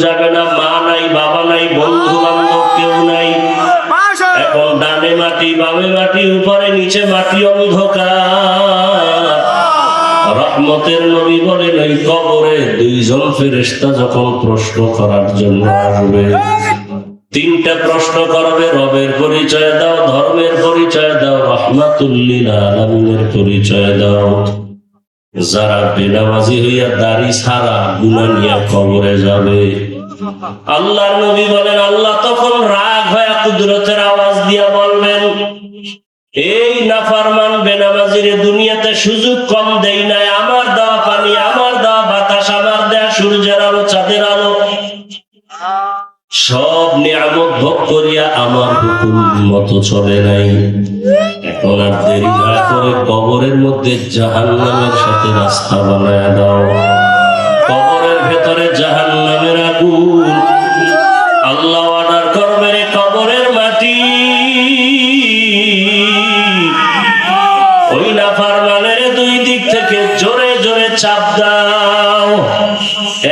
যাবে না, মা নাই, বাবা নাই, বন্ধু বান্ধব কেউ নাই। এখন ডানে মাটি, বামে মাটি, উপরে নিচে মাটি, অন্ধকার। রহমতের নবী বলেন ওই কবরে দুইজন ফেরেশতা যখন প্রশ্ন করার জন্য আসবে, তিনটা প্রশ্ন করবে। রবের পরিচয় দাও, ধর্মের পরিচয় দাও, রাহমাতুল লিল আলামিনের পরিচয় দাও। যারা বেনামাজি হইয়া দাড়ি ছাড়া গুনাহ নিয়ে কবরে যাবে, আল্লাহর নবী বলেন আল্লাহ তখন রাগ হয়ে কুদরতের আওয়াজ দিয়া বলবেন, এই নাফরমান বেনামাজিরে দুনিয়াতে সুযোগ কম দেই নাই। আমার দেওয়া পানি, আমার দেওয়া বাতাস, আমার দেওয়া সূর্যের আলো, চাঁদের আলো, সব নিয়ামত ভোগ করিয়া আমার হুকুম মতো চলে নাই। এখন আর দেরি না করে কবরের মধ্যে জাহান্নামের সাথে রাস্তা বানায় দাও। কবরের ভেতরে জাহান্নামের আগুন। আল্লাহ অর্ডার করবে, রে কবরের মাটি, ওই নাফরমানের দুই দিক থেকে জোরে জোরে চাপ দাও।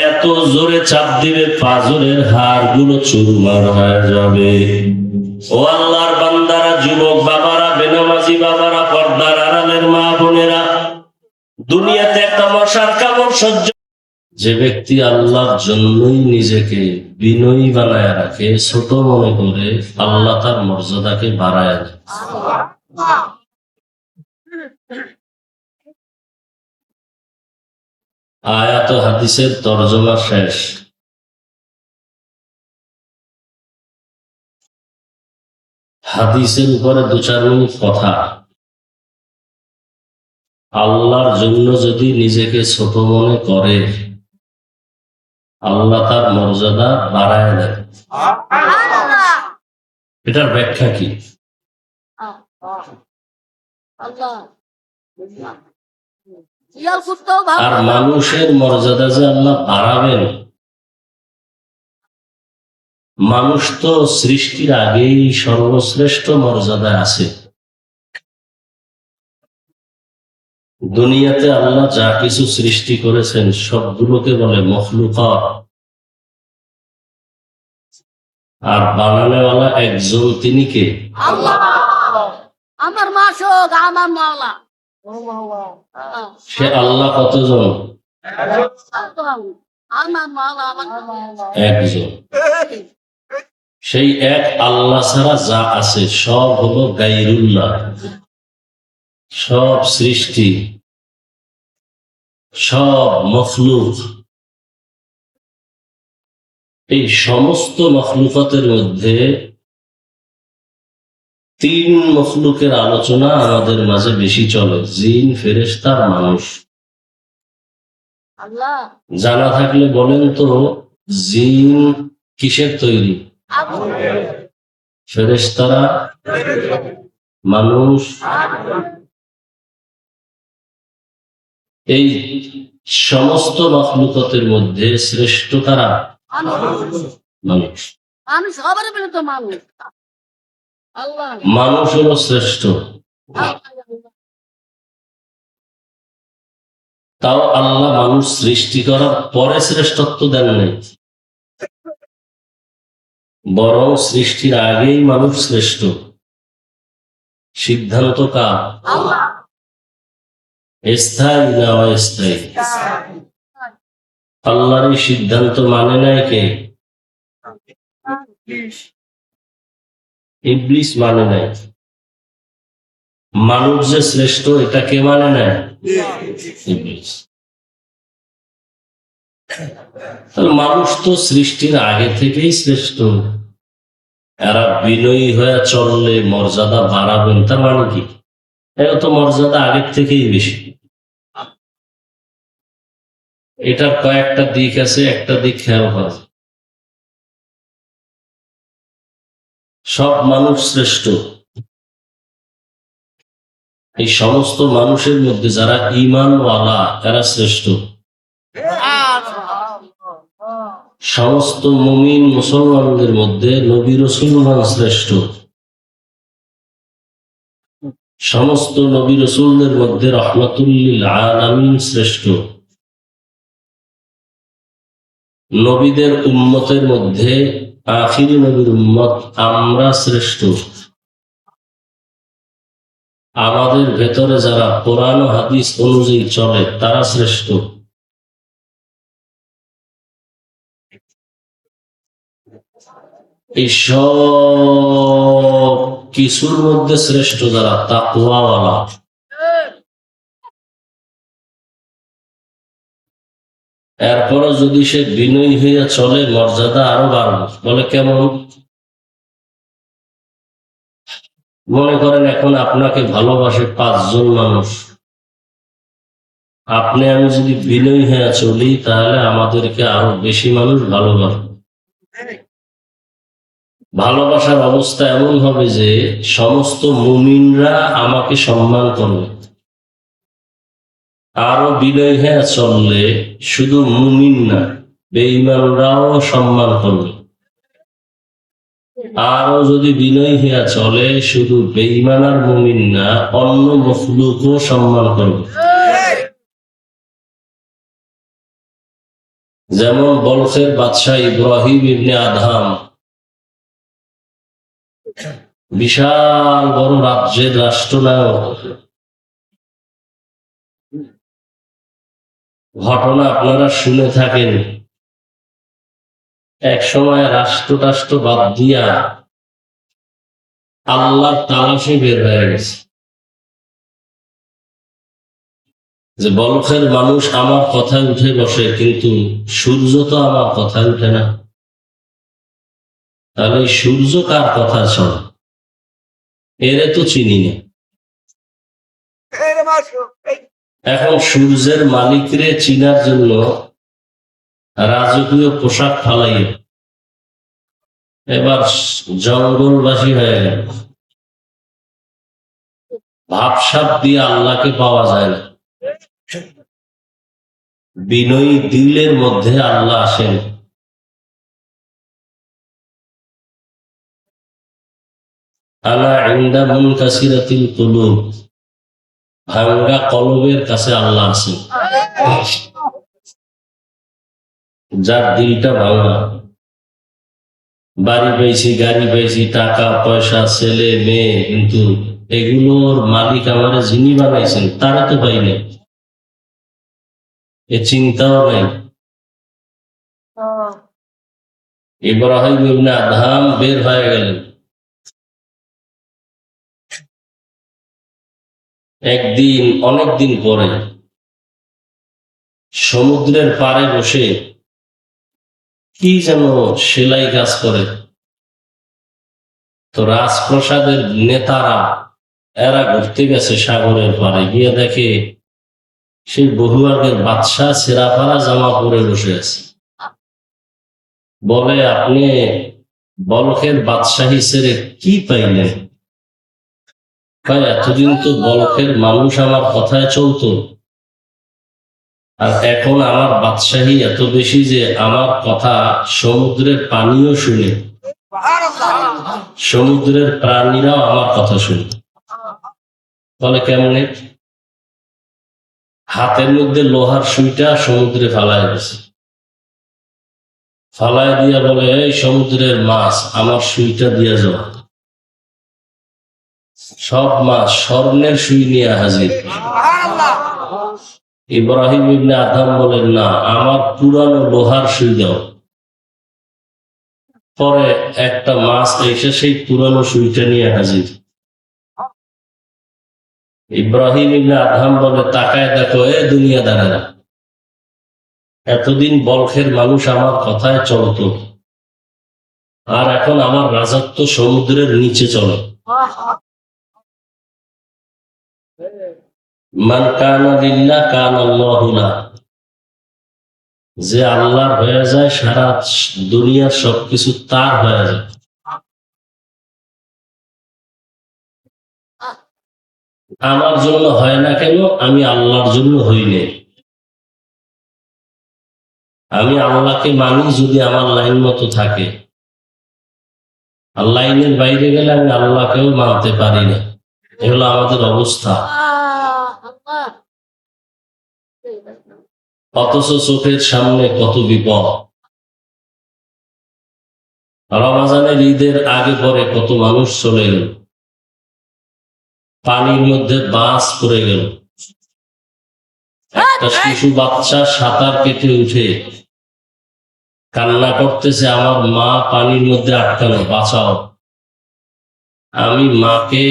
এত জোরে চাপ দিবে পাঁজরের হাড়গুলো চুরমার হয়ে যাবে। ও আল্লাহর বান্দারা, যুবক বাবারা, বেনামাজি বাবারা, পর্দার আড়ালের মা বোনেরা, দুনিয়াতে একটা মশার কামড় সহ্য। যে ব্যক্তি আল্লাহর জন্যই নিজেকে বিনয়ী বানায় রাখে, ছোট মনে করে, আল্লাহ তার মর্যাদাকে বাড়ায় দেয়। আয়াত ও হাদিসের তরজমা শেষ। হাদিসের উপরে দু চার মিনিট কথা। আল্লাহর জন্য যদি নিজেকে ছোট মনে করে, আল্লাহ তার মর্যাদা বাড়ায় দেয়। এটার ব্যাখ্যা কি? আর মানুষের মর্যাদা যে আল্লাহ বাড়াবেন, মানুষ তো সৃষ্টির আগেই সর্বশ্রেষ্ঠ মর্যাদায় আছে। দুনিয়াতে আল্লাহ যা কিছু সৃষ্টি করেছেন সবগুলোকে বলে মখলুকাত। আর বানানেওয়ালা একজন, তিনি কে? আল্লাহ, আমার মাশুক, আমার মাওলা। সে আল্লাহ কতজন? একজন। সেই এক আল্লাহ ছাড়া যা আছে সব হলো গায়রুল্লাহ। সব সৃষ্টি, সব মখলুক। এই সমস্ত মখলুকাতের মধ্যে তিন মখলুকের আলোচনা আমাদের মাঝে বেশি চলে, জিন, ফেরেশতা, মানুষ। জানা থাকলে বলেন তো, জিন কিসের তৈরি? ফেরেশতারা, মানুষ। এই সমস্ত মখলুকাতের মধ্যে শ্রেষ্ঠ কারা? মানুষ। মানুষ হলো শ্রেষ্ঠ। তাও আল্লাহ মানুষ সৃষ্টি করার পরে শ্রেষ্ঠত্ব দেন নাই, বরং সৃষ্টির আগেই মানুষ শ্রেষ্ঠ। সিদ্ধান্ত কার? স্থায়ী না অস্থায়ী? আল্লাহর এই সিদ্ধান্ত মানে নাই কে? ইবলিস মানে নাই। মানুষ যে শ্রেষ্ঠ এটা কে মানে নাই? ইবলিস। মানুষ তো সৃষ্টির আগে থেকেই শ্রেষ্ঠ। এরা বিনয়ী হয়ে চললে মর্যাদা বাড়াবেন, তার মানে কি? এরা তো মর্যাদা আগের থেকেই বেশি। এটার কয়েকটা দিক আছে, একটা দিক খেয়াল করা। সব মানুষ শ্রেষ্ঠ। এই সমস্ত মানুষের মধ্যে যারা ঈমানওয়ালা এরা শ্রেষ্ঠ। সমস্ত মুমিন মুসলমানদের মধ্যে নবী রাসূলগণ শ্রেষ্ঠ। সমস্ত নবী রাসূলদের মধ্যে রাহমাতুল লিল আলামিন শ্রেষ্ঠ। নবীদের উম্মতের মধ্যে আখিরি নবীর উম্মত আমরা শ্রেষ্ঠ। আমাদের ভেতরে যারা কোরআন ও হাদিস অনুযায়ী চলে তারা শ্রেষ্ঠ। এই সব কিছুর মধ্যে শ্রেষ্ঠ যারা তাকওয়াওয়ালা। এরপরও যদি সে বিনয়ী হইয়া চলে মর্যাদা আরো বাড়বে। বলে কেমন? মনে করেন এখন আপনাকে ভালোবাসে 5 জন মানুষ, আপনি আমি যদি বিনয়ী হয়ে চলি তাহলে আমাদেরকে আরো বেশি মানুষ ভালোবাসবে। ভালোবাসার অবস্থা এমন হবে যে সমস্ত মুমিনরা আমাকে সম্মান করবে। আরো বিনয়ী হয়ে চললে শুধু মুমিন না, বেঈমানরাও সম্মান করবে। আরো যদি বিনয়ী হইয়া চলে শুধু বেঈমান আর মুমিন না, অন্য মখলুকও সম্মান করবে। যেমন বলখের বাদশাহ ইব্রাহিম ইবনে আদহাম বিশাল বড় রাজ্যের রাষ্ট্রনায়ক। ঘটনা আপনারা শুনে থাকেন, এক সময় রাষ্ট্র বাদ দিয়া আল্লাহর তালাশে বের হয়ে গেছে যে বলখের মানুষ আমার কথায় উঠে বসে, কিন্তু সূর্য তো আমার কথায় উঠে না। তাহলে সূর্য কার কথা চলে? এরে তো চিনি না। এখন সূর্যের মালিকরে চিনার জন্য রাজকীয় পোশাক ফালাইয়ে এবার জঙ্গলবাসী হয়ে গেল। ভাবসাব দিয়ে আল্লাহকে পাওয়া যায় না। বিনয়ী দিলের মধ্যে আল্লাহ আসেন। আনা ইনদা মুনকাসিরাতিল কুলুব, ভাঙ্গা কলবের কাছে আল্লাহ আছেন। যার দিলটা ভাঙা, বাড়ি পেয়েছি, গাড়ি পেয়েছি, টাকা পয়সা, ছেলে মেয়ে, কিন্তু এগুলোর মালিক আমারে যিনি বানাইছেন তারা তো পাই নাই, এ চিন্তাও নাই। ইব্রাহিম ইবনে আদহাম বের হয়ে গেলেন। একদিন অনেকদিন পরে সমুদ্রের পাড়ে বসে কি যেন সেলাই কাজ করে। তো রাজপ্রাসাদের নেতারা এরা ঘুরতে গেছে সাগরের পাড়ে, গিয়ে দেখে সেই বহু আগের বাদশাহ ছেঁড়াফাড়া জামা পরে বসে আছে। বলে, আপনি বলখের বাদশাহী ছেড়ে কি পাইলেন? এতদিন তো বলখের মানুষ আমার কথায় চলতো, আর এখন আমার বাদশাহী এত বেশি যে আমার কথা সমুদ্রের পানিও শুনে, সমুদ্রের প্রাণীরাও আমার কথা শুনে। বলে কেমনে? হাতের মধ্যে লোহার সুইটা সমুদ্রে ফালায় দিছে, ফালায় দিয়া বলে, এই সমুদ্রের মাছ আমার সুইটা দিয়া যাও। সব মাছ স্বর্ণের সুই নিয়ে হাজির। ইব্রাহিম ইবনে আদহাম বলেন, না, আমার পুরানো লোহার সুই দাও। পরে একটা মাছ এসে সেই পুরানো সুইটা নিয়ে হাজির। ইব্রাহিম ইবনে আদহাম বলে, তাকায় দেখো এ দুনিয়াদারেরা, এতদিন বলখের মানুষ আমার কথায় চলতো, আর এখন আমার রাজত্ব সমুদ্রের নিচে চলে। মান কানা লিল্লাহ কানা আল্লাহু লাহু, যে আল্লাহর হয়ে যায় সারা দুনিয়ার সবকিছু তার হয়ে যায়। আমার জন্য হয় না কেন? আমি আল্লাহর জন্য হই নাই। আমি আল্লাহকে মানি যদি আমার লাইন মতো থাকে, আর লাইনের বাইরে গেলে আমি আল্লাহকেও মানতে পারি না। এ হলো আমাদের অবস্থা। অথচ চোখের সামনে কত বিপদ। রমজানের ঈদের আগে পরে কত মানুষ চলে গেল, পানির মধ্যে বাস পড়ে গেল। একটা শিশু বাচ্চা সাঁতার কেটে উঠে কান্না করতেছে, আমার মা পানির মধ্যে আটকানো, বাঁচাও, আমি মাকে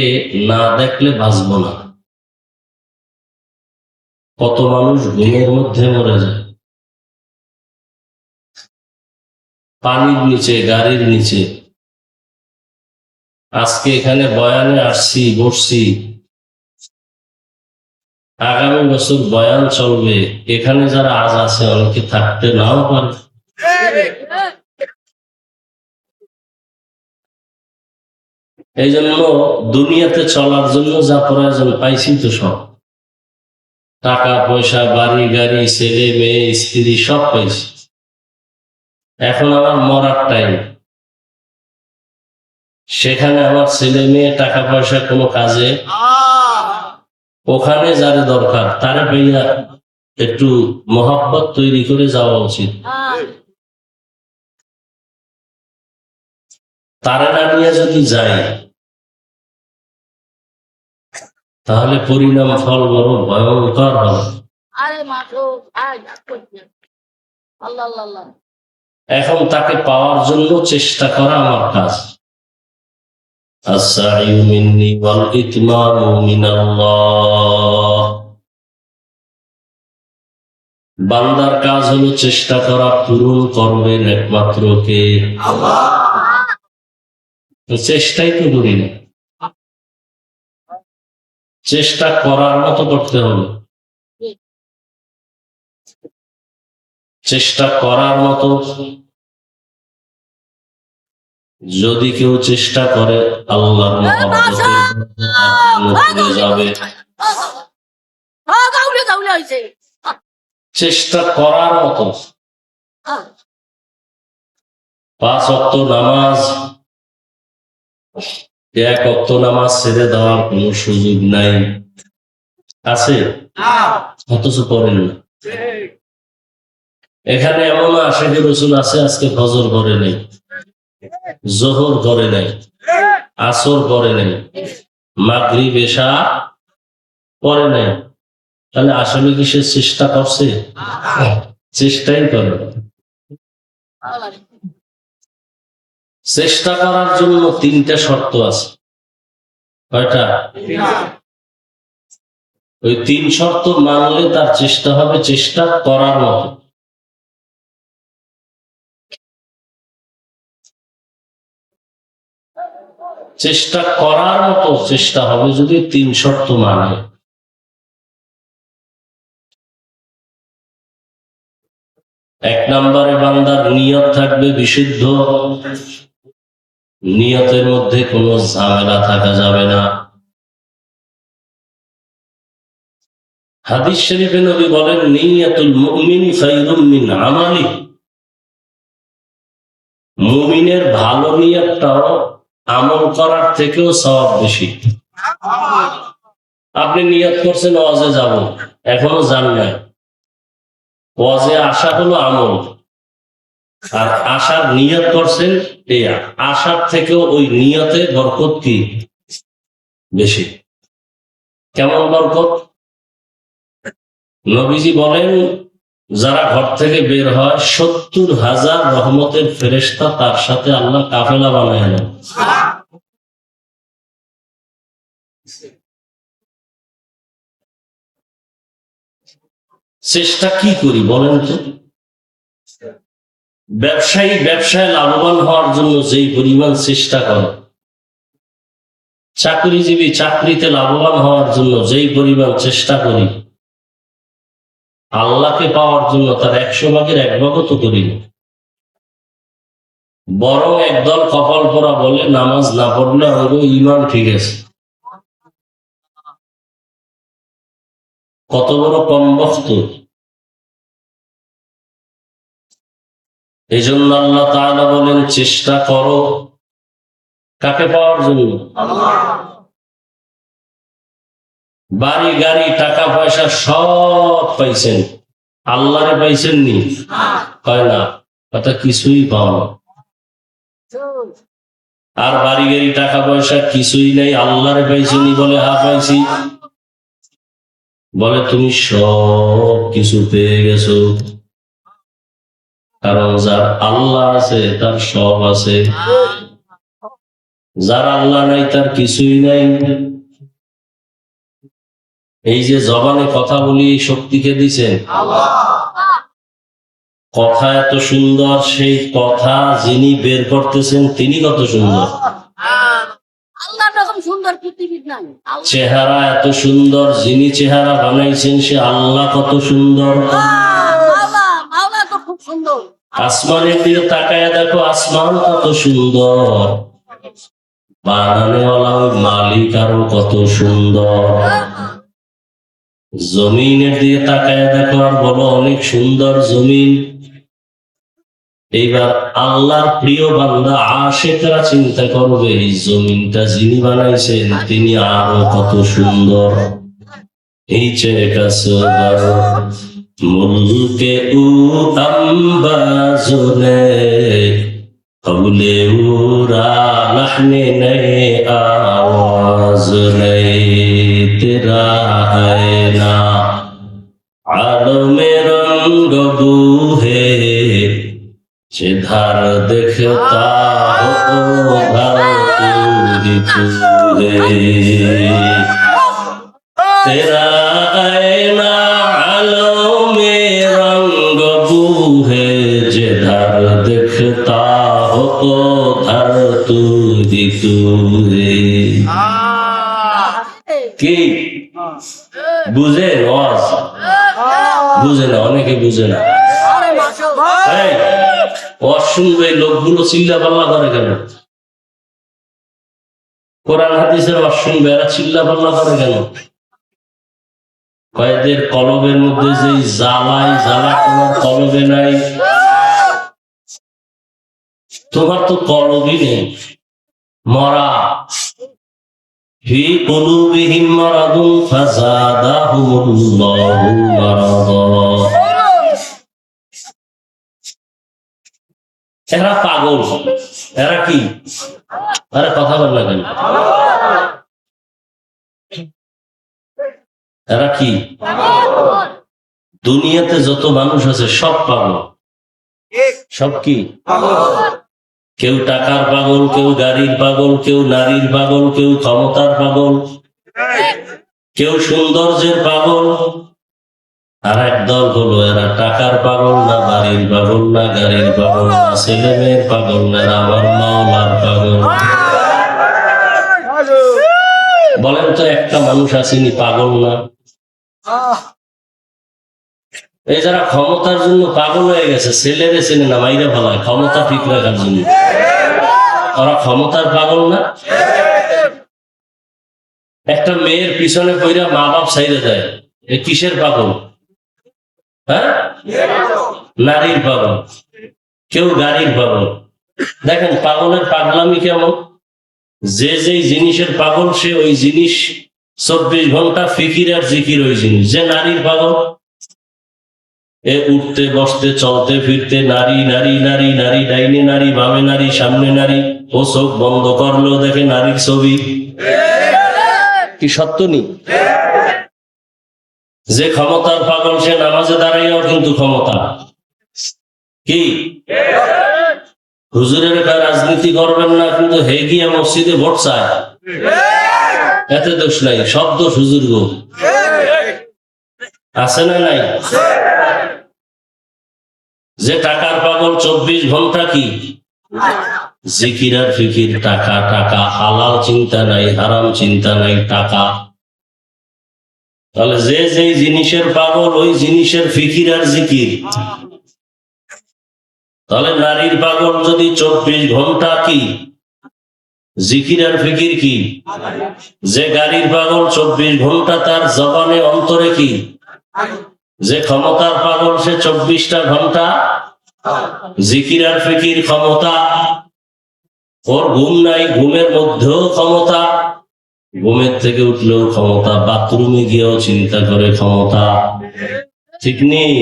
না দেখলে বাঁচব না। কত মানুষ ঘুমের মধ্যে মরে যায়, পানির নিচে, গাড়ির নিচে। আজকে এখানে বয়ানে আসছি, বসছি, আগামী বছর বয়ান চলবে, এখানে যারা আজ আছে অনেকে থাকতে নাও পারে। এই জন্য দুনিয়াতে চলার জন্য যা প্রয়োজন পাইছি তো সব, টাকা পয়সা, বাড়ি গাড়ি, ছেলে মেয়ে, স্ত্রী, সব পাইছি। এখন আমার মরার টাইম, সেখানে আমার ছেলে মেয়ে, টাকা পয়সা কোনো কাজে, ওখানে যারে দরকার তারে পাইয়া একটু মহব্বত তৈরি করে যাওয়া উচিত। তারে না নিয়ে যদি যাই তাহলে পরিণাম ফল বড় ভয়ঙ্কর হবে। এখন তাকে পাওয়ার জন্য চেষ্টা করা আমার কাজ। আস-সা'য়ু মিন্নি ওয়াল ইতমামু মিনাল্লাহ। বান্দার কাজ হলো চেষ্টা করা, পূরণ করবেন একমাত্র কে? আল্লাহ। চেষ্টাই তো করি না, চেষ্টা করার মতো করতে হবে। চেষ্টা করার মতো যদি কেউ চেষ্টা করে, আল্লাহর মহব্বতে যাবে। চেষ্টা করার মতো 5 ওয়াক্ত নামাজ, 1 ওয়াক্ত নামাজ ছেড়ে দেওয়ার কোন সুযোগ নাই, আছে? অথচ করেন না। এখানে এমন আশিকি রসুল আছে আজকে ফজর করে নেই, জোহর করে নাই, আসর করে নাই, মাগরিব এশা করে নাই। তাহলে আসলে কি সে চেষ্টা করছে? চেষ্টাই করে। চেষ্টা করার জন্য 3টা শর্ত আছে। কয়টা? ওই 3 শর্ত মানলে তার চেষ্টা হবে চেষ্টা করার মতো। চেষ্টা করার মতো চেষ্টা হবে যদি 3 শর্ত মানে। 1 নম্বরে বান্দার নিয়ত থাকবে বিশুদ্ধ, নিয়তের মধ্যে কোনো ঝামেলা থাকা যাবে না। হাদিস শরীফে নবী বলেন, নিয়াতুল মুমিন খায়রুম মিন আমালি। মুমিনের ভালো নিয়তটাও আমল করার থেকেও সওয়াব বেশি। আপনি নিয়ত করছেন ওয়াজে যাব, এখনো যান নাই, ওয়াজে আসা হলো আমল, আর আসার নিয়ত করছেন, এই আসার থেকেও ওই নিয়তে বরকত কি বেশি। কেমন বরকত? নবীজি বলেন, যারা ঘর থেকে বের হয় 70,000 রহমতের ফেরেশতা তার সাথে আল্লাহ কাফেলা বানায় নেন। চেষ্টা কি করি বলেন তো? ব্যবসায় লাভবান হওয়ার জন্য যেই পরিমাণ চেষ্টা করে, চাকরিজীবী চাকরিতে লাভবান হওয়ার জন্য যেই পরিমাণ চেষ্টা করি, আল্লাহকে পাওয়ার জন্য তার 100 ভাগের 1 ভাগও তো করি না। বরং একদল কপাল পরা বলে, নামাজ না পড়লে আমাদের ঈমান ঠিক আছে। কত বড় কমবখ্ত! এই জন্য আল্লাহ তাআলা বলেন, চেষ্টা করো কাকে পাওয়ার জন্য? বাড়ি গাড়ি টাকা পয়সা সব পাইছেন, আল্লাহরে পাইছেন নি? হয় না, কথা কিছুই পাও না। আর বাড়ি গাড়ি টাকা পয়সা কিছুই নেই, আল্লাহরে পাইছিনি বলে হা পাইছি। বলে তুমি সব কিছু পেয়ে গেছো, কারণ যার আল্লাহ আছে তার সব আছে, যার আল্লাহ নাই তার কিছুই নাই। এই যে জবানে কথা বলি শক্তিকে দিছেন কথা এত সুন্দর, সেই কথা যিনি বের করতেছেন তিনি কত সুন্দর। চেহারা এত সুন্দর, যিনি চেহারা বানাইছেন সে আল্লাহ কত সুন্দর। আসমানের দিকে তাকায় দেখো, আসমান কত সুন্দর, বানানেওয়ালা ওই মালিক আরো কত সুন্দর। জমিনের দিকে তাকায় দেখো আর বলো অনেক সুন্দর জমিন। এইবার আল্লাহর প্রিয় বান্দা আশিকরা চিন্তা করবে এই জমিনটা যিনি বানাইছেন তিনি আরো কত সুন্দর। এই চেকাসবার মুলকে উ আম্বাজুনে কবলে উরা লহনে নে আওয়াজ নে তেরা আয়না आलमे रंग बूहे जिधर दिखता हो उधर तू है। तेरा आईना आलमे रंग बूहे जिधर दिखता हो उधर तू है। কি বুঝে ওয়াজ বুঝে না, অনেকে বুঝে না। ওয়াজ শুনবে লোকগুলো চিল্লা পাল্লা করে কেন? কোরআন হাদিসের ওয়াজ শুনবে এরা চিল্লা পাল্লা করে কেন? কয়েকদের কলবের মধ্যে যে জ্বালাই জ্বালা তোমার কলবে নাই। তোমার তো কলবই নেই, মরা। في قلوبهم مرض فزادهم الله مرضا। এরা পাগল, এরা কি? আরে কথা বল না কেন? এরা কি? দুনিয়াতে যত মানুষ আছে সব পাগল। সব কি? কেউ টাকার পাগল, কেউ গাড়ির পাগল, কেউ নারীর পাগল, কেউ ক্ষমতার পাগল, কেউ সৌন্দর্যের পাগল। আর একদল হলো এরা টাকার পাগল না, বাড়ির পাগল না, গাড়ির পাগল না, ছেলে মেয়ের পাগল না, আমার মাওলার পাগল। বলেন তো একটা মানুষ আসেনি পাগল না? এই যারা ক্ষমতার জন্য পাগল হয়ে গেছে, ছেলেরে ছেলে না মাইরা ফেলায় ক্ষমতা ঠিক রাখার জন্য, ওরা ক্ষমতার পাগল না? একটা মেয়ের পিছনে পইরা মা বাপ ছাইড়ে দেয়, এ কিসের পাগল? হ্যাঁ, নারীর পাগল। কেউ গাড়ির পাগল। দেখেন পাগলের পাগলামি কেমন, যে যেই জিনিসের পাগল সে ওই জিনিস 24 ঘন্টা ফিকির আর জিকির ওই জিনিস। যে নারীর পাগল, এ উঠতে বসতে চলতে ফিরতে নারী নারী নারী নারী, ডাইনে নারী বামে নারী সামনে নারী, ও চোখ বন্ধ করলো দেখে নারীর ছবি। কি সত্য নি? যে ক্ষমতার পাগল সে নামাজে দাঁড়াইয়াও কিন্তু ক্ষমতা। কি হুজুরের রাজনীতি করবেন না, কিন্তু হে গিয়া মসজিদে ভোট চায়, এতে দোষ নাই, সব দোষ হুজুর গো। আছে না নাই? যে টাকার পাগল 24 ঘন্টা কি জিকির আর ফিকির, টাকা টাকা, হালাল চিন্তা নাই, হারাম চিন্তা নাই, টাকা। তাহলে যে যেই জিনিসের পাগল ওই জিনিসের ফিকির আর জিকির। তাহলে নারীর পাগল যদি 24 ঘন্টা কি জিকির আর ফিকির কি, যে গাড়ির পাগল 24 ঘন্টা তার জবানে অন্তরে কি, যে ক্ষমতার পাগল সে 24টা ঘন্টা জিকির আর ফিকির ক্ষমতা। ওর ঘুম নাই, ঘুমের মধ্যেও ক্ষমতা, ঘুমের থেকে উঠলেও ক্ষমতা, বাথরুমে গিয়েও চিন্তা করে ক্ষমতা। ঠিক নেই?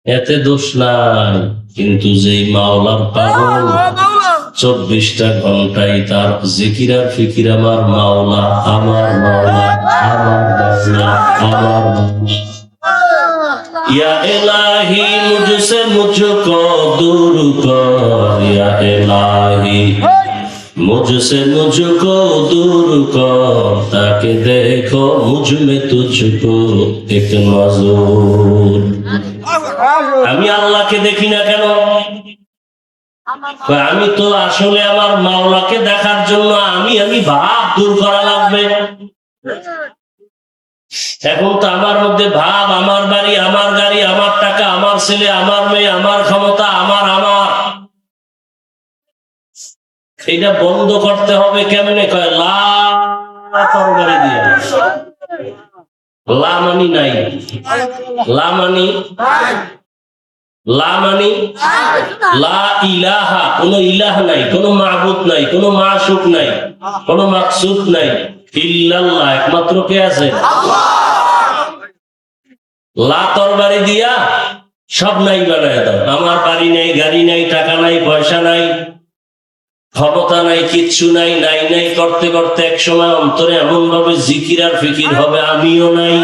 এতে দোষ নাই। কিন্তু যে মাওলার পাগল 24টা ঘন্টায় তার জিকির আর ফিকির আমার মাওলা, আমার মাওলা, আমার মাওলা, আমার মাওলা। या इलाही मुझसे मुझको दूर कर, या इलाही मुझसे मुझको दूर कर, ताकि देखो मुझ में तुझको एक नजर। আমি আল্লাহকে দেখি না কেন? আমি তো আসলে আমার মাওলাকে দেখার জন্য আমি ভাব দূর করা লাগবে। এখন তো আমার মধ্যে ভাব, আমার বাড়ি, আমার গাড়ি, আমার টাকা, আমার ছেলে, আমার মেয়ে, আমার ক্ষমতা, আমার এটা বন্ধ করতে হবে। কেমনে? কয় লা তরবারি দিয়ে। লা মানি নাই, লা মানি লা ইলাহা, কোন ইলাহ নাই, কোন মাবুদ নাই, কোন মাশুক নাই, কোন মাকসুদ নাই, ইল্লাল্লাহ, একমাত্র কে আছে? লা তরবারি দিয়া সব নাই বানায় দাও। আমার বাড়ি নাই, গাড়ি নাই, টাকা নাই, পয়সা নাই, ক্ষমতা নাই, কিচ্ছু নাই, নাই নাই করতে করতে এক সময় অন্তরে এমন ভাবে জিকির আর ফিকির হবে আমিও নাই।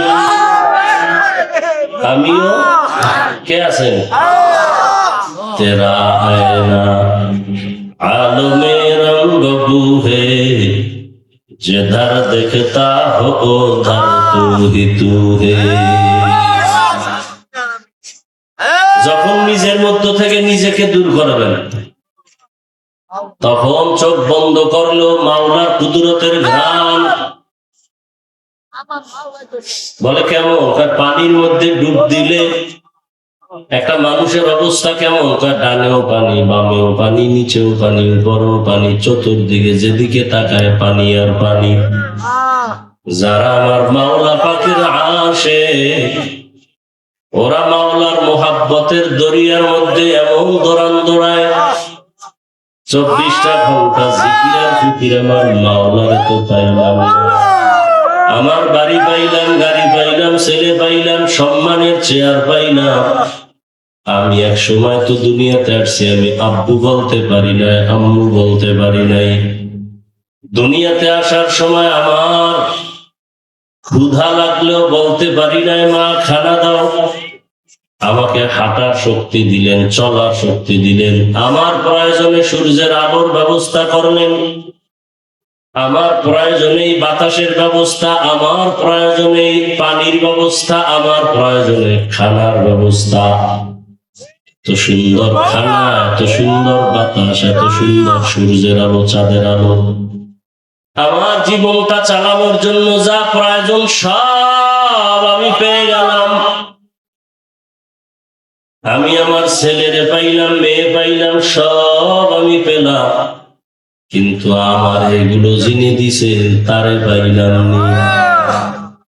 আমিও কে আছেন? তেরা আয়না আলমে রঙ্গ বুহে, जिधर देखता हो उधर तू ही तू है। যখন নিজের মধ্য থেকে নিজেকে দূর করবেন, তখন চোখ বন্ধ করলো মাওলার কুদরতের ঘ্রাণ। বলে কেমন? পানির মধ্যে ডুব দিলে একটা মানুষের অবস্থা কেমন? ডানেও পানি, বামেও পানি, নিচেও পানি, উপরেও পানি, চতুর্দিকে যেদিকে তাকায় পানি আর পানি। যারা আমার মাওলা পাকের আশিক, ওরা মাওলার মোহাব্বতের দরিয়ার মধ্যে এমন দৌড়ান দৌড়ায়, 24টা ঘন্টা জিকির আর ফিকির আমার মাওলার তো পাইলাম। আমার বাড়ি পাইলাম, গাড়ি পাইলাম, ছেলে পাইলাম, সম্মানের চেয়ার পাইলাম। আমি এক সময় তো দুনিয়াতে আসছি, আমি আব্বু বলতে পারি নাই, আম্মু বলতে পারি নাই। দুনিয়াতে আসার সময় আমার ক্ষুধা লাগলেও বলতে পারি নাই মা খানা দাও। আমাকে হাঁটার শক্তি দিলেন, চলার শক্তি দিলেন, আমার প্রয়োজনে সূর্যের আলোর ব্যবস্থা করলেন, আমার প্রয়োজনে বাতাসের ব্যবস্থা, আমার প্রয়োজনে পানির ব্যবস্থা, আমার প্রয়োজনে খানার ব্যবস্থা। এত সুন্দর খানা, এত সুন্দর বাতাস, এত সুন্দর সূর্যের আলো, চাঁদের আলো। আমার জীবনটা চালানোর জন্য যা প্রয়োজন সব আমি পেয়ে গেলাম। আমি আমার ছেলেরে পাইলাম, মেয়ে পাইলাম, সব আমি পেলাম। কিন্তু আমার এগুলো যিনি দিছে তারে পাইলাম নি।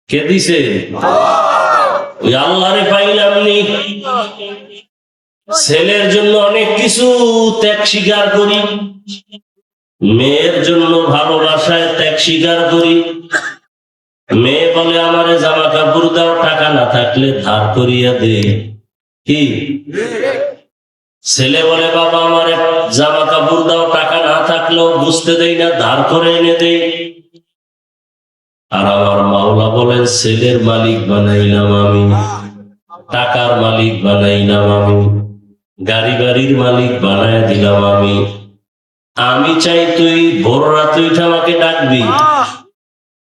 কে দিছে? ওই আল্লাহরে পাইলাম নি। ছেলের জন্য অনেক কিছু ত্যাগ স্বীকার করি, মেয়ের জন্য ভালোবাসায় ত্যাগ স্বীকার করি। মেয়ে বলে আমারে জামা কাপড় দাও, টাকা না থাকলে ধার করিয়া দে। কি? ছেলে বলে বাবা আমার জামা কাপড় দাও, টাকা না থাকলেও বুঝতে দেই না, ধার করে এনে দেই। আর আমার মাওলা বলেন ছেলের মালিক বানাইলাম আমি, টাকার মালিক বানাইলাম আমি, গাড়ি বাড়ির মালিক বানায় দিলাম আমি। আমি চাই তুই ভোর রাতে উঠে আমাকে ডাকবি,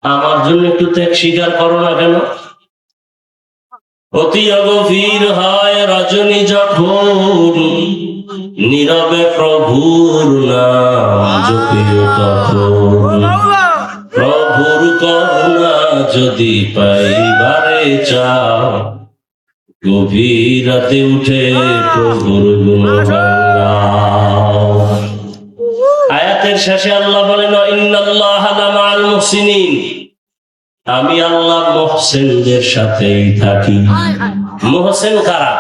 আমার জন্য একটু ত্যাগ স্বীকার করো না কেন? অতি অগভীর হয় রজনী যখন, নীরবে প্রভুর নাম জপিও তখন। প্রভুর করুণা যদি পাইবারে চাও, গভীর রাতে উঠে প্রভুর গুণগান গাও। আয়াতের শেষে আল্লাহ বলেন ইন্নাল্লাহা লামাআল মুহসিনিন, আমি আল্লাহ মুহসিনদের সাথেই থাকি। মুহসিন কারা?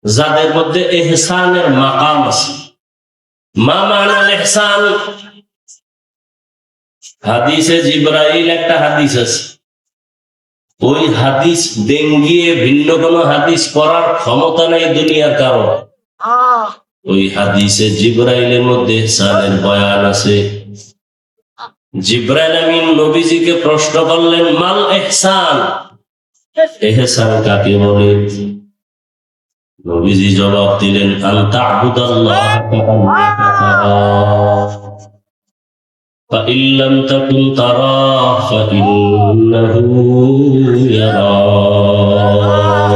যাদের মধ্যে ইহসানের মাকাম আছে। মা মানাল ইহসান? হাদিসে জিবরাইল একটা হাদিস আছে, ওই হাদিস ডেঙ্গিয়ে ভিন্ন কোন হাদিস পড়ার ক্ষমতা নেই দুনিয়ার কারো। ওই হাদিসে জিবরাইলের মধ্যে ইহসানের বয়ান আছে। জিবরাইল আমিন নবীজিকে প্রশ্ন করলেন, মাল ইহসান, ইহসান কাকে বলে? নবীজি জবাব দিলেন, আন তা'বুদাল্লাহ কাআন্নাকা তারাহ ফাইন লাম তাকুন তারাহ ফাইন্নাহু ইয়ারাক।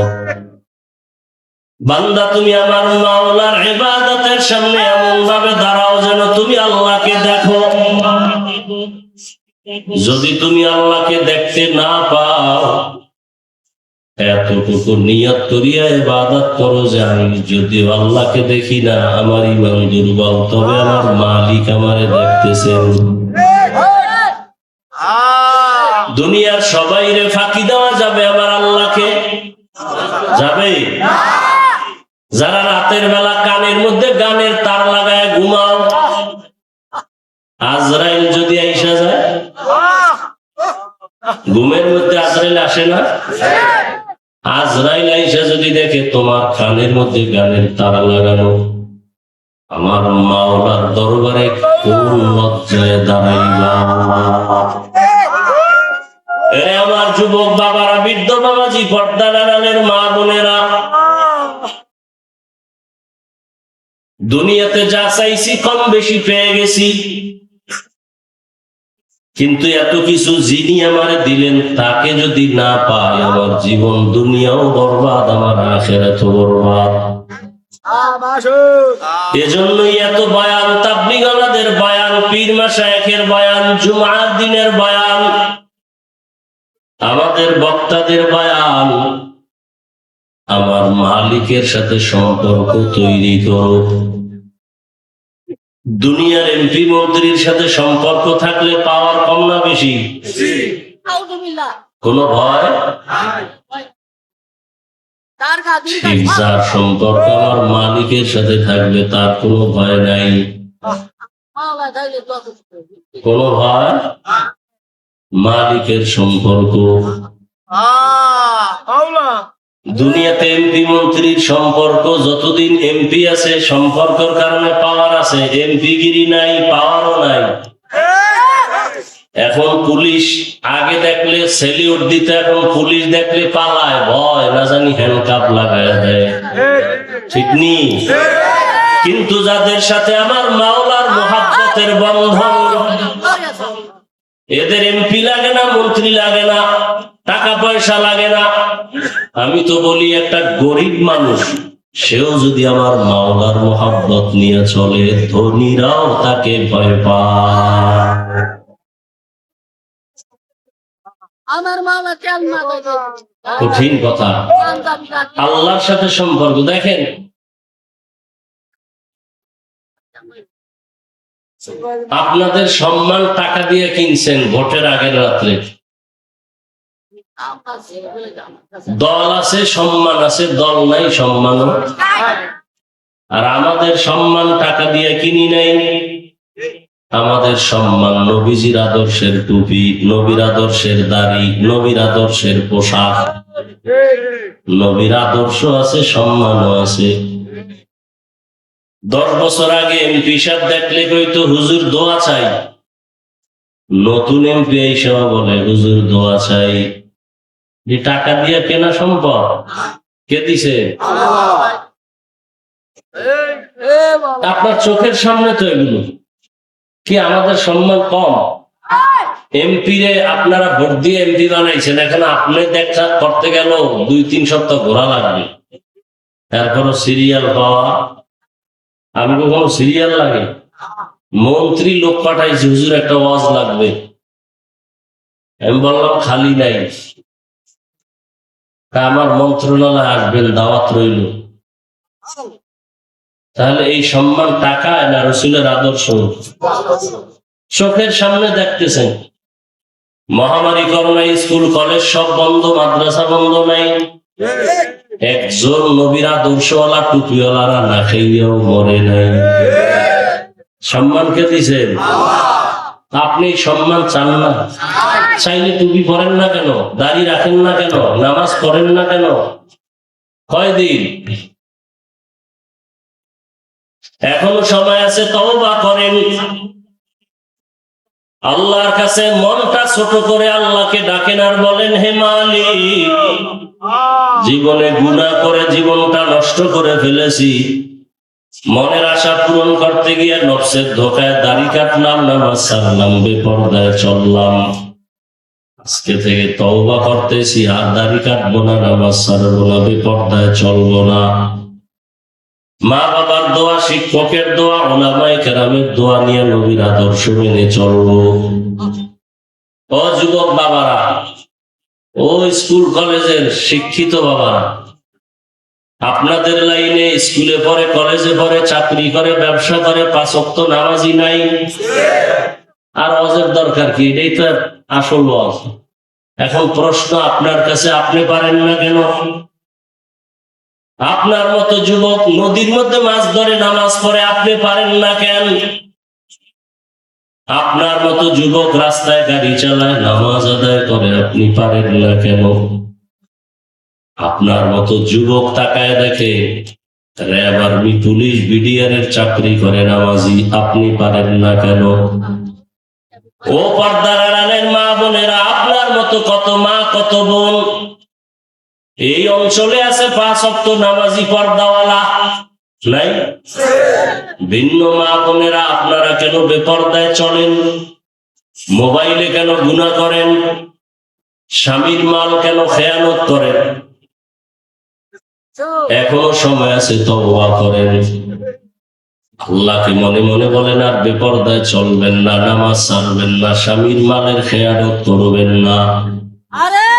বান্দা, তুমি আমার মাওলার ইবাদতের সামনে এমন ভাবে দাঁড়াও যেন তুমি আল্লাহকে দেখো। যদি তুমি আল্লাহকে দেখতে না পাও, এতটুকু নিয়ত করিয়া ইবাদত করো যে আমি যদিও আল্লাহকে দেখি না, আমার ঈমান দুর্বল, তবে আমার মালিক আমারে দেখতেছেন। দুনিয়ার সবাইরে ফাঁকি দেওয়া যাবে, আমার আল্লাহকে যাবে? যারা রাতের বেলা কানের মধ্যে গানের তার লাগায় ঘুমাও, আজরাইল যদি আইসা যায়, ঘুমের মধ্যে আজরাইল আসে না? আজরাইল আইসা যদি দেখে তোমার কানের মধ্যে গানের তারা লাগানো, আমার মাওলার দরবারে কোন লজ্জায় দাঁড়াইবা? আমার যুবক বাবারা, বৃদ্ধ বাবাজি, পর্দার আড়ালের মা বোনেরা, দুনিয়াতে যা চাইছি কম বেশি পেয়ে গেছি, কিন্তু এত কিছু যিনি আমারে দিলেন তাকে যদি না পাই, আমার জীবন দুনিয়াও বরবাদ, আমার আখিরাতও বরবাদ। এজন্যই এত বয়ান, তাবলীগালাদের বয়ান, পীর মাশায়েখের বয়ান, জুমার দিনের বয়ান, আমাদের বক্তাদের বয়ান, আমার মালিকের সাথে সম্পর্ক তৈরি করো। দুনিয়ার এমপি মন্ত্রীর সাথে সম্পর্ক থাকলে পাওয়ার কম না বেশি? কোনো ভয়? ঠিক যার সম্পর্ক আমার মালিকের সাথে থাকবে তার কোনো ভয় নাই। কোনো ভয়? মালিকের সম্পর্ক। দুনিয়াতে এমপি মন্ত্রীর সম্পর্ক, যতদিন এমপি আছে সম্পর্কের কারণে পাওয়ার আছে, এমপি গিরি নাই, পাওয়ারও নাই। এখন পুলিশ আগে দেখলে সেলিউট দিত, এখন পুলিশ দেখলে পালায়, ভয়, না জানি হ্যান্ডকাপ লাগায় দেয়, ঠিক নেই? কিন্তু যাদের সাথে আমার মাওলার মুহাব্বতের বন্ধন, এদের এমপি লাগে না, মন্ত্রী লাগে না, টাকা পয়সা লাগে না। আমি তো বলি, একটা গরিব মানুষ সেও যদি আমার মাওলার মুহাব্বত নিয়ে চলে, ধনীরাও তাকে ভয় পায়। কঠিন কথা। আল্লাহর সাথে সম্পর্ক দেখেন, আপনাদের সম্মান টাকা দিয়ে কিনছেন ভোটের আগের রাত্রে। দল আছে, সম্মান আছে, দল নাই, সম্মান। আর আমাদের সম্মান টাকা দিয়ে কিনি নাই। আমাদের সম্মান নবীজির আদর্শের টুপি, নবীর আদর্শের দাড়ি, নবীর আদর্শের পোশাক। নবীর আদর্শ আছে, সম্মানও আছে। 10 বছর আগে এমপি সাহেব দেখলে কইতো হুজুর দোয়া চাই, নতুন এমপি এইসব বলে হুজুর দোয়া চাই। যে টাকা দিয়ে কেনা সম্ভব? কে দিছে? আপনার চোখের সামনে তো এগুলো। কি আমাদের সম্মান কম? এমপি রে আপনারা ভোট দিয়ে এমপি বানাইছেন, এখন আপনি দেখা করতে গেল 2-3 সপ্তাহ ঘোরা লাগবে, তারপরও সিরিয়াল পাওয়া। আমি কখনো সিরিয়াল লাগে? মন্ত্রী লোক পাঠাইছে, হুজুর একটা ওয়াজ লাগবে। আমি বললাম খালি নাই, আমার মন্ত্রণালয় আসবেন, দাওয়াত রইল। তাহলে এই সম্মান টাকা না রসুলের আদর্শ? চোখের সামনে দেখতেছেন, মহামারী করোনায় স্কুল কলেজ সব বন্ধ, মাদ্রাসা বন্ধ নাই। একজন নবীর আদর্শওয়ালা টুপিওয়ালারা না খাইয়াও মরে নাই। সম্মান কে দিছেন? আপনি সম্মান চান না? চাইলে টুপি পরেন না কেন? দাড়ি রাখেন না কেন? নামাজ পড়েন না কেন? কয়দিন? এখনো সময় আছে, তওবা করেন। আল্লাহর কাছে মনটা ছোট করে আল্লাহকে ডাকেন আর বলেন, হে মালিক, জীবনে গুনাহ করে জীবনটা নষ্ট করে ফেলেছি, মনের আশা পূরণ করতে গিয়ে নফসের ধোকায় দাড়ি কাটলাম, নামাজ ছাড়লাম, বেপরদায় চললাম। আজকে থেকে তওবা করতেছি, আর দাড়ি কাটবো না, নামাজ ছাড়বো না, বেপরদায় চলবো না। মা বাবার দোয়া, শিক্ষকের দোয়া, উলামায়ে কেরামের দোয়া নিয়ে নবীর আদর্শ মেনে চলবো। ও যুবক বাবারা, ও স্কুল কলেজের শিক্ষিত বাবারা, আপনাদের লাইনে স্কুলে পড়ে, কলেজে পড়ে, চাকরি করে, ব্যবসা করে, 5 ওয়াক্ত নামাজি নাই, আর ওয়াজের দরকার কি? এটাই তো আসল ওয়াজ। এখন প্রশ্ন আপনার কাছে, আপনি পারেন না কেন? আপনার মতো যুবক নদীর মধ্যে মাছ ধরে নামাজ পড়ে, আপনি পারেন না কেন? আপনার মতো যুবক রাস্তায় গাড়ি চালায়, নামাজ আদায় করে, আপনি পারেন না কেন? আপনার মতো যুবক তাকায় দেখে র্যাব, আর্মি, পুলিশ, বিডিআর এর চাকরি করে, নামাজি, আপনি পারেন না কেন? ও পর্দার আড়ালের মা বোনেরা, আপনার মতো কত মা, কত বোন এই অঞ্চলে আছে 5 ওয়াক্ত নামাজি, পর্দাওয়ালা নাই? ভিন্ন মা বোনেরা, আপনারা কেন বেপরদায় চলেন? মোবাইলে কেন গুনাহ করেন? স্বামীর মাল কেন খেয়ানত করেন? এখনো সময় আছে, তওবা করেন। আল্লাহকে মনে মনে বলেন, আর বেপরদায় চলবেন না, নামাজ ছাড়বেন না, স্বামীর মালের খেয়ানত করবেন না।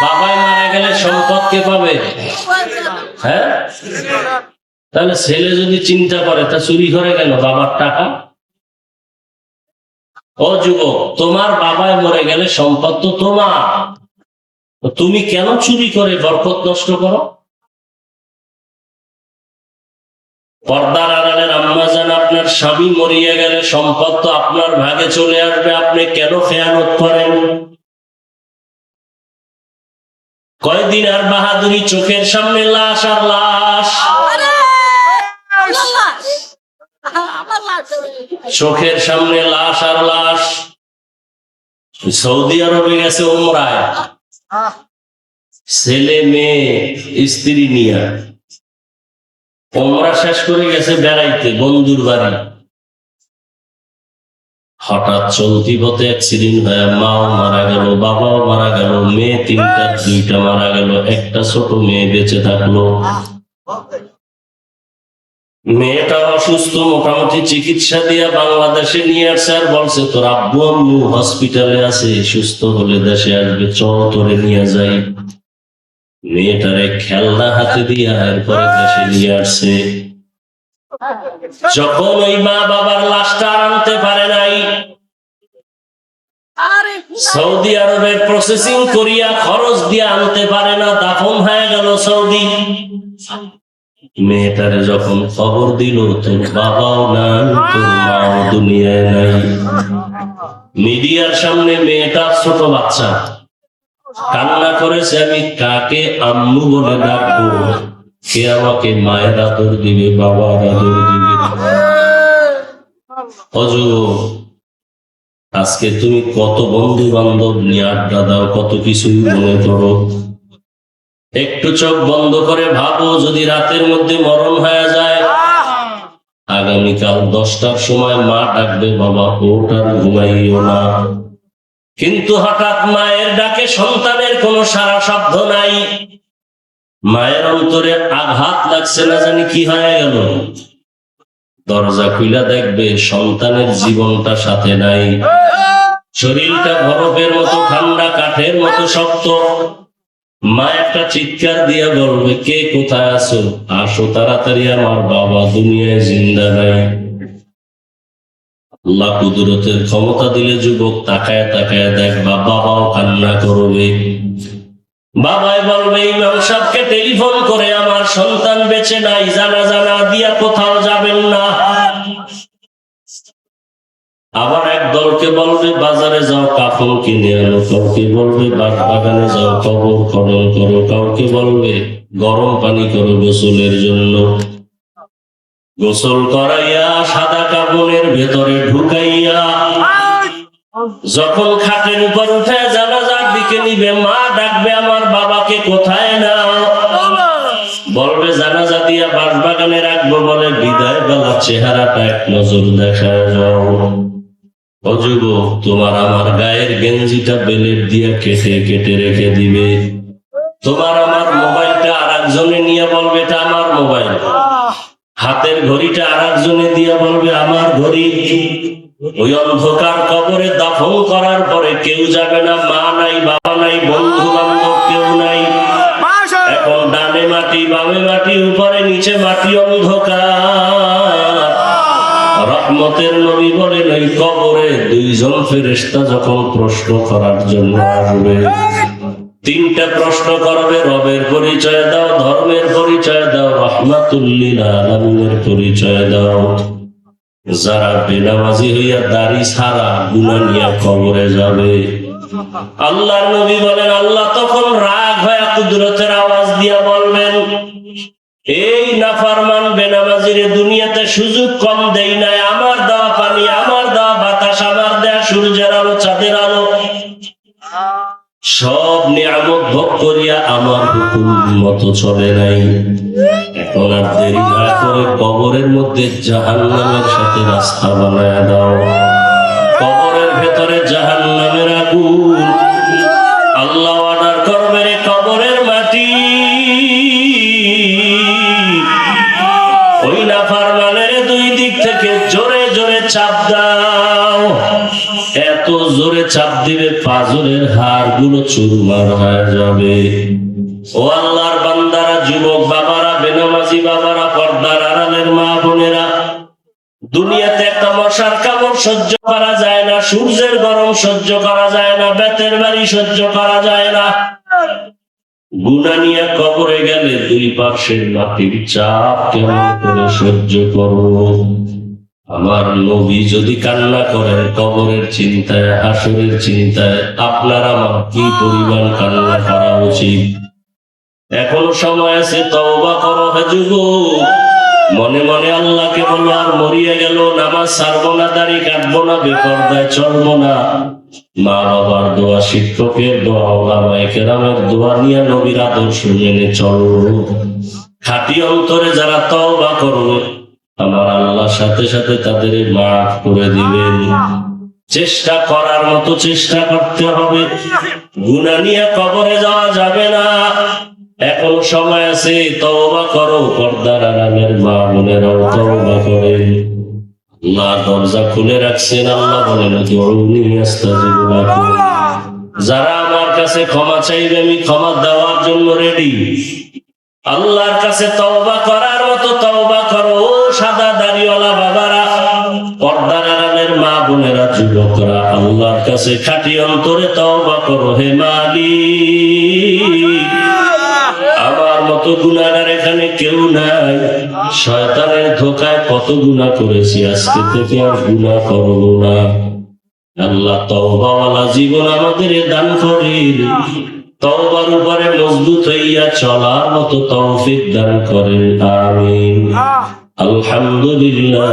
বাবাই মারা গেলে সম্পদ কে পাবে? হ্যাঁ, তাহলে ছেলে যদি চিন্তা করে, তা চুরি করে কেন বাবার টাকা? ও যুবক, তোমার বাবাই মরে গেলে সম্পদ তো তোমার, তুমি কেন চুরি করে বরকত নষ্ট করো? পর্দার আড়ালের আম্মা জান, আপনার স্বামী মরিয়া গেলে সম্পদ তো আপনার ভাগে চলে আসবে, আপনি কেন খেয়ানত করেন? কয়দিন আর বাহাদুরি, চোখের সামনে লাশ আর লাশ, চোখের সামনে লাশ আর লাশ। সৌদি আরবে গেছে উমরায়, ছেলে মেয়ে স্ত্রী নিয়ে উমরা শেষ করে গেছে বেড়াইতে বন্ধুর বাড়ি। হঠাৎ চলতি পথে অ্যাক্সিডেন্ট হয়ে মাও মারা গেল, বাবাও মারা গেল, মেয়ে 2টা মারা গেল, একটা ছোট মেয়ে বেঁচে থাকলো। মেয়েটা অসুস্থ, মোটামুটি চিকিৎসা দিয়া বাংলাদেশে নিয়ে আসছে, আর বলছে তোর আব্বু আম্মু হসপিটালে আছে, সুস্থ হলে দেশে আসবে, চল তোরে নিয়ে যাই। মেয়েটারে খেলনা হাতে দিয়া এরপরে দেশে নিয়ে আসছে। যখন ওই মা বাবার লাশটা আনতে পারে নাই, সৌদি আরবের প্রসেসিং করিয়া খরচ দিয়ে আনতে পারে না, দাফন হয়ে গেল সৌদি। মেয়েটারে যখন খবর দিল, তোর বাবাও নাই, তোর মাও দুনিয়ায় নাই, মিডিয়ার সামনে মেয়েটা ছোট বাচ্চা কান্না করেছে, আমি কাকে আম্মু বলে ডাকবো? কে আমাকে মায়ের আদর দিবে, বাবার আদর দিবে? অযুবক, আজকে তুমি কত বন্ধু বান্ধব নিয়ে আড্ডা দাও, কত কিছুই মনে করো। একটু চোখ বন্ধ করে ভাবো, যদি রাতের মধ্যে মরণ হয়ে যায়, আগামীকাল 10টার সময় মা ডাকবে, বাবা ওঠ আর ঘুমাইও না। কিন্তু হঠাৎ মায়ের ডাকে সন্তানের কোনো সারা শব্দ নাই, মায়ের অন্তরে আঘাত লাগছে, না জানি কি হয়ে গেল। দরজা খুলে দেখবে সন্তানের জীবনটা সাথে নাই, শরীরটা বরফের মতো ঠান্ডা, কাঠের মতো শক্ত। মা একটা চিৎকার দিয়ে বলবে, কে কোথায় আছো? আসো তাড়াতাড়ি, আমার বাবা দুনিয়ায় জিন্দা নাই। আল্লাহ কুদরতের ক্ষমতা দিলে যুবক তাকায় তাকায় দেখবা বাবাও কান্না করবে। বাবাই বলবে, ইমাম সাহেবকে টেলিফোন করে আমার সন্তান বেঁচে নাই, জানাজা না দিয়া কোথাও যাবেন না। আবার এক দলকে বলবে বাজারে যাও কাফন কিনে আনো, কাউকে বলবে বাগানে যাও কবর খনন করো, কাউকে বলবে গরম পানি করো গোসলের জন্য। গোসল করাইয়া সাদা কাপড়ের ভেতরে ঢুকাইয়া যখন খাটের উপর উঠে জানাজার দিকে নিবে, মা ডাকবে আমার বাবাকে, কোথায় না? বলবে জানাজা দিয়া বাঁশবাগানে রাখবো, বলে বিদায় বেলা চেহারাটা এক নজর দেখা যাও। ও যুবক, তোমার আমার গায়ের গেঞ্জিটা বেলেট দিয়া কেটে কেটে রেখে দিবে। তোমার আমার মোবাইলটা আর একজনে নিয়ে বলবে এটা আমার মোবাইল। হাতের ঘড়িটা আর একজনে দিয়ে বলবে আমার ঘড়ি। ওই অন্ধকার কবরে দাফন করার পরে কেউ যাবে না, মা নাই, বাবা নাই, বন্ধু বান্ধব কেউ নাই। এখন ডানে মাটি, বামে মাটি, উপরে নিচে মাটি, অন্ধকার। রহমতের নবী বলেন ওই কবরে দুইজন ফেরেশতা যখন প্রশ্ন করার জন্য আসবে, তিনটা প্রশ্ন করবে। রবের পরিচয় দাও, ধর্মের পরিচয় দাও, রাহমাতুল লিল আলামিনের পরিচয় দাও। যারা বেনামাজি হইয়া দাড়ি ছাড়া গুনাহ নিয়ে কবরে যাবে, আল্লাহর নবী বলেন আল্লাহ তখন রাগ হয়ে কুদরতের আওয়াজ দিয়া বলবেন, এই নাফরমান বেনামাজিরে দুনিয়াতে সুযোগ কম দেই নাই। আমার দেওয়া পানি, আমার দেওয়া বাতাস, আমার দেওয়া সূর্যের আলো, চাঁদের আলো, সব নিয়ামত ভোগ করিয়া আমার হুকুম মতো চলে নাই। এখন আর দেরি না করে কবরের মধ্যে জাহান্নামের সাথে রাস্তা বানায় দাও। কবরের ভেতরে জাহান্নামের আগুন। আল্লাহ অর্ডার করবে, রে কবরের মাটি, ওই নাফরমানের দুই দিক থেকে জোরে জোরে চাপ দাও। এত জোরে চাপ দিবে পাঁজরের হাড়গুলো চুরমার হয়ে যাবে। ও আল্লাহর বান্দারা, যুবক বাবারা, বেনামাজি বাবারা, পর্দার আড়ালের মা বোনেরা, দুনিয়াতে একটা মশার কামড় সহ্য করা যায় না, সূর্যের গরম সহ্য করা যায় না, বেতের বাড়ি সহ্য করা যায় না। গুনাহ নিয়ে কবরে গেলে দুই পাশের মাটির চাপ কেমন করে সহ্য করব? আমার নবী যদি কান্না করেন কবরের চিন্তায়, হাসরের চিন্তায়, আপনার আমার কি পরিমাণ কান্না করা উচিত? এখনো সময় আছে, তওবা করো হে যুবক। মনে মনে আল্লাহকে বলো আর মরিয়া গেল, নামাজ ছাড়বো না, দাড়ি কাটবো না, বেপরদায় চলবো না। মা বাবার দোয়া, শিক্ষকের দোয়া, ওলামায়ে কেরামের দোয়া নিয়ে নবীর আদর্শ মেনে চলবো। খাঁটি অন্তরে যারা তওবা করবে, আমার আল্লাহর সাথে সাথে তাদের মাফ করে দিবেন। চেষ্টা করার মতো চেষ্টা করতে হবে। গুনাহ নিয়ে কবরে যাওয়া যাবে না। এখন সময় আছে, তওবা করো। পর্দার আড়ালের মা বোনেরাও তওবা করেন। আল্লাহ দরজা খুলে রাখছেন। আল্লাহ বলেন উদউনি আস্তাজিব লাকুম। যারা আমার কাছে ক্ষমা চাইবে, আমি ক্ষমা দেওয়ার জন্য রেডি। আল্লাহর কাছে তওবা করার মতো তওবা করো। সাদা দাড়িওয়ালা বাবারা, পর্দার আড়ালের মা বোনেরা, যুবকরা, আল্লাহর কাছে খাঁটি অন্তরে তওবা করো। হে মালিক, আমার মতো গুনাহগার এখানে কেউ নাই। শয়তানের ধোঁকায় কত গুনাহ করেছি, আজকে থেকে আর গুনাহ করব না। আল্লাহ তওবাওয়ালা জীবন আমাদের দান করেন। তওবার উপরে মজবুত হইয়া চলার মতো তৌফিক দান করেন। আমিন। আলহামদুলিল্লাহ।